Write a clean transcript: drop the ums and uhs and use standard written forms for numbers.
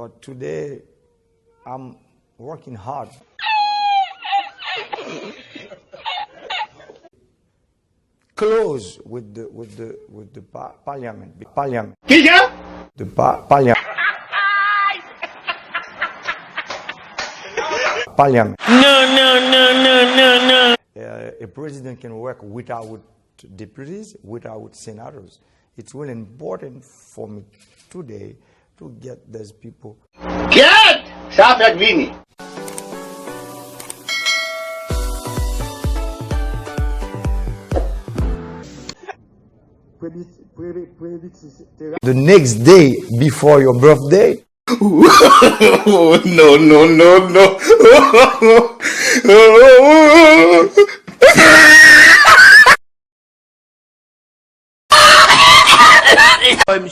But today, I'm working hard. Close with the parliament. Parliament. The parliament. Parliament. No. A president can work without deputies, without senators. It's really important for me today to get these people. Get! Stop at Vini. The next day before your birthday, I'm